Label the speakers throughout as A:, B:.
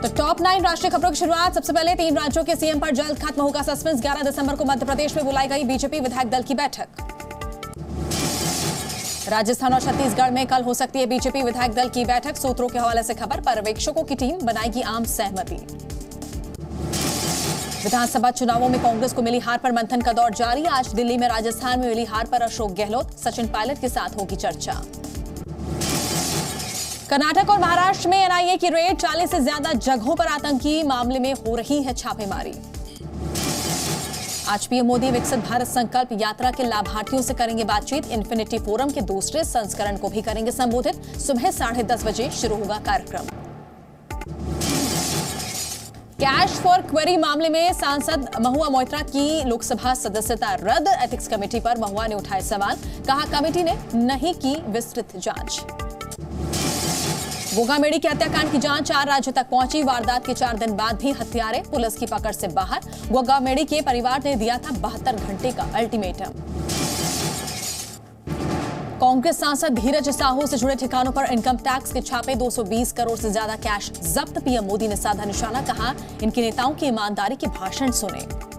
A: तो टॉप 9 राष्ट्रीय खबरों की शुरुआत। सबसे पहले 3 राज्यों के सीएम पर जल्द खत्म होगा सस्पेंस। 11 दिसंबर को मध्य प्रदेश में बुलाई गई बीजेपी विधायक दल की बैठक। राजस्थान और छत्तीसगढ़ में कल हो सकती है बीजेपी विधायक दल की बैठक। सूत्रों के हवाले से खबर, पर्यवेक्षकों की टीम बनाएगी आम सहमति। विधानसभा चुनावों में कांग्रेस को मिली हार पर मंथन का दौर जारी। आज दिल्ली में राजस्थान में मिली हार पर अशोक गहलोत, सचिन पायलट के साथ होगी चर्चा। कर्नाटक और महाराष्ट्र में एनआईए की रेड, 40 से ज्यादा जगहों पर आतंकी मामले में हो रही है छापेमारी। आज पीएम मोदी विकसित भारत संकल्प यात्रा के लाभार्थियों से करेंगे बातचीत। इन्फिनिटी फोरम के दूसरे संस्करण को भी करेंगे संबोधित। सुबह 10:30 बजे शुरू होगा कार्यक्रम। कैश फॉर क्वेरी मामले में सांसद महुआ मोइत्रा की लोकसभा सदस्यता रद्द। एथिक्स कमेटी पर महुआ ने उठाए सवाल, कहा कमेटी ने नहीं की विस्तृत जांच। गोगामेड़ी के हत्याकांड की जांच 4 राज्यों तक पहुंची। वारदात के 4 दिन बाद भी हत्यारे पुलिस की पकड़ से बाहर। गोगामेड़ी के परिवार ने दिया था 72 घंटे का अल्टीमेटम। कांग्रेस सांसद धीरज साहू से जुड़े ठिकानों पर इनकम टैक्स के छापे, 220 करोड़ से ज्यादा कैश जब्त। पीएम मोदी ने साधा निशाना, कहा इनके नेताओं की ईमानदारी के भाषण सुने।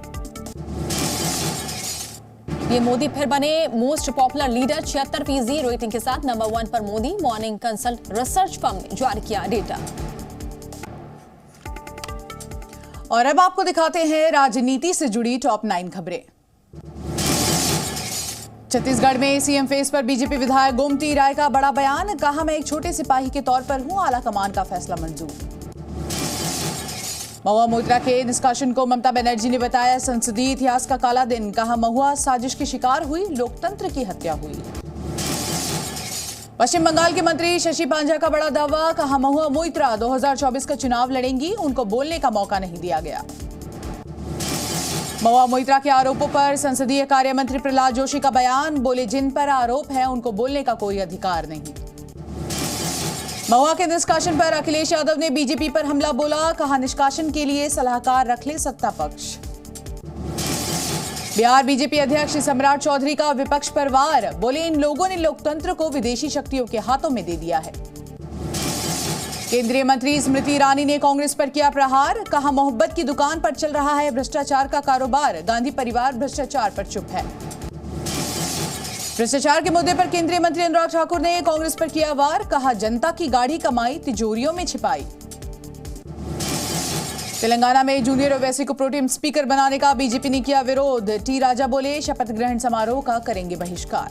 A: पीएम मोदी फिर बने मोस्ट पॉपुलर लीडर, 76% रेटिंग के साथ नंबर 1 पर Modi. Morning consult research firm ने जारी किया डेटा।
B: और अब आपको दिखाते हैं राजनीति से जुड़ी टॉप 9 खबरें। छत्तीसगढ़ में सीएम फेस पर बीजेपी विधायक गोमती राय का बड़ा बयान, कहा मैं एक छोटे सिपाही के तौर पर हूं, आला कमान का फैसला मंजूर। महुआ मोइत्रा के निष्कासन को ममता बनर्जी ने बताया संसदीय इतिहास का काला दिन, कहा महुआ साजिश की शिकार हुई, लोकतंत्र की हत्या हुई। पश्चिम बंगाल के मंत्री शशि पांजा का बड़ा दावा, कहा महुआ मोइत्रा 2024 का चुनाव लड़ेंगी, उनको बोलने का मौका नहीं दिया गया। महुआ मोइत्रा के आरोपों पर संसदीय कार्य मंत्री प्रहलाद जोशी का बयान, बोले जिन पर आरोप है उनको बोलने का कोई अधिकार नहीं। महुआ के निष्कासन पर अखिलेश यादव ने बीजेपी पर हमला बोला, कहा निष्कासन के लिए सलाहकार रख ले सत्ता पक्ष। बिहार बीजेपी अध्यक्ष सम्राट चौधरी का विपक्ष पर वार, बोले इन लोगों ने लोकतंत्र को विदेशी शक्तियों के हाथों में दे दिया है। केंद्रीय मंत्री स्मृति ईरानी ने कांग्रेस पर किया प्रहार, कहा मोहब्बत की दुकान पर चल रहा है भ्रष्टाचार का कारोबार, गांधी परिवार भ्रष्टाचार पर चुप है। भ्रष्टाचार के मुद्दे पर केंद्रीय मंत्री अनुराग ठाकुर ने कांग्रेस पर किया वार, कहा जनता की गाढ़ी कमाई तिजोरियों में छिपाई। तेलंगाना में जूनियर ओवैसी को प्रोटेम स्पीकर बनाने का बीजेपी ने किया विरोध। टी राजा बोले शपथ ग्रहण समारोह का करेंगे बहिष्कार।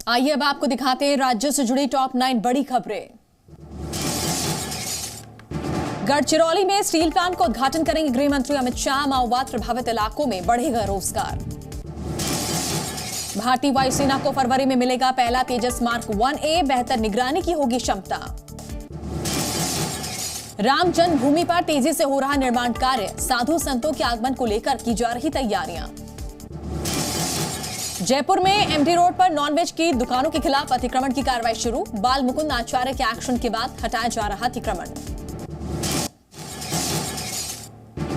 A: आइए अब आपको दिखाते हैं राज्यों से जुड़ी टॉप 9 बड़ी खबरें। गढ़चिरौली में स्टील प्लांट का उद्घाटन करेंगे गृह मंत्री अमित शाह। माओवाद प्रभावित इलाकों में बढ़ेगा रोजगार। भारतीय वायुसेना को फरवरी में मिलेगा पहला तेजस मार्क 1A, बेहतर निगरानी की होगी क्षमता। राम जन्मभूमि पर तेजी से हो रहा निर्माण कार्य, साधु संतों के आगमन को लेकर की जा रही तैयारियां। जयपुर में एमडी रोड पर नॉनवेज की दुकानों के खिलाफ अतिक्रमण की कार्रवाई शुरू। बाल मुकुंद आचार्य के एक्शन के बाद हटाया जा रहा अतिक्रमण।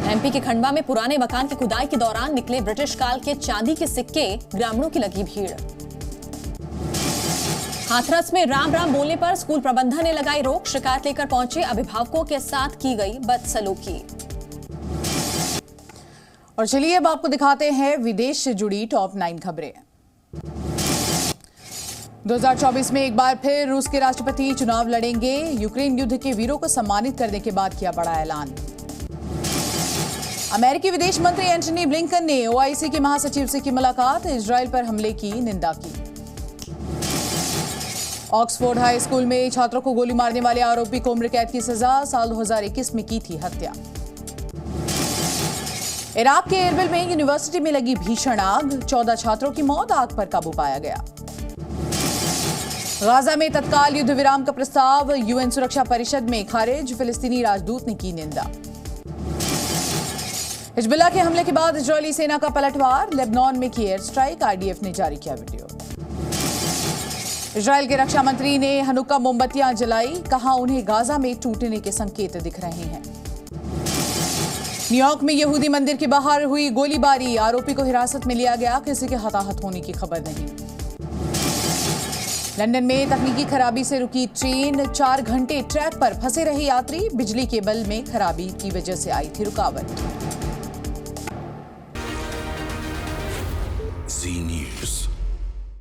A: एमपी के खंडवा में पुराने मकान की खुदाई के दौरान निकले ब्रिटिश काल के चांदी के सिक्के, ग्रामीणों की लगी भीड़। हाथरस में राम राम बोलने पर स्कूल प्रबंधन ने लगाई रोक, शिकायत लेकर पहुंचे अभिभावकों के साथ की गई बदसलूकी।
B: और चलिए अब आपको दिखाते हैं विदेश से जुड़ी टॉप 9 खबरें। 2024 में एक बार फिर रूस के राष्ट्रपति चुनाव लड़ेंगे। यूक्रेन युद्ध के वीरों को सम्मानित करने के बाद किया बड़ा ऐलान। अमेरिकी विदेश मंत्री एंटनी ब्लिंकन ने ओआईसी के महासचिव से की मुलाकात, इजराइल पर हमले की निंदा की। ऑक्सफोर्ड हाई स्कूल में छात्रों को गोली मारने वाले आरोपी को उम्र कैद की सजा, साल 2021 में की थी हत्या। इराक के एरबिल में यूनिवर्सिटी में लगी भीषण आग, 14 छात्रों की मौत, आग पर काबू पाया गया। गाजा में तत्काल युद्ध विराम का प्रस्ताव यूएन सुरक्षा परिषद में खारिज, फिलिस्तीनी राजदूत ने की निंदा। हिजबुल्लाह के हमले के बाद इजरायली सेना का पलटवार, लेबनान में की एयर स्ट्राइक, आईडीएफ ने जारी किया वीडियो। इजरायल के रक्षा मंत्री ने हनुक्का मोमबत्तियां जलाई, कहा उन्हें गाजा में टूटने के संकेत दिख रहे हैं। न्यूयॉर्क में यहूदी मंदिर के बाहर हुई गोलीबारी, आरोपी को हिरासत में लिया गया, किसी के हताहत होने की खबर नहीं। लंदन में तकनीकी खराबी से रुकी ट्रेन, 4 घंटे ट्रैक पर फंसे रहे यात्री, बिजली केबल में खराबी की वजह से आई थी रुकावट।
C: Zee News.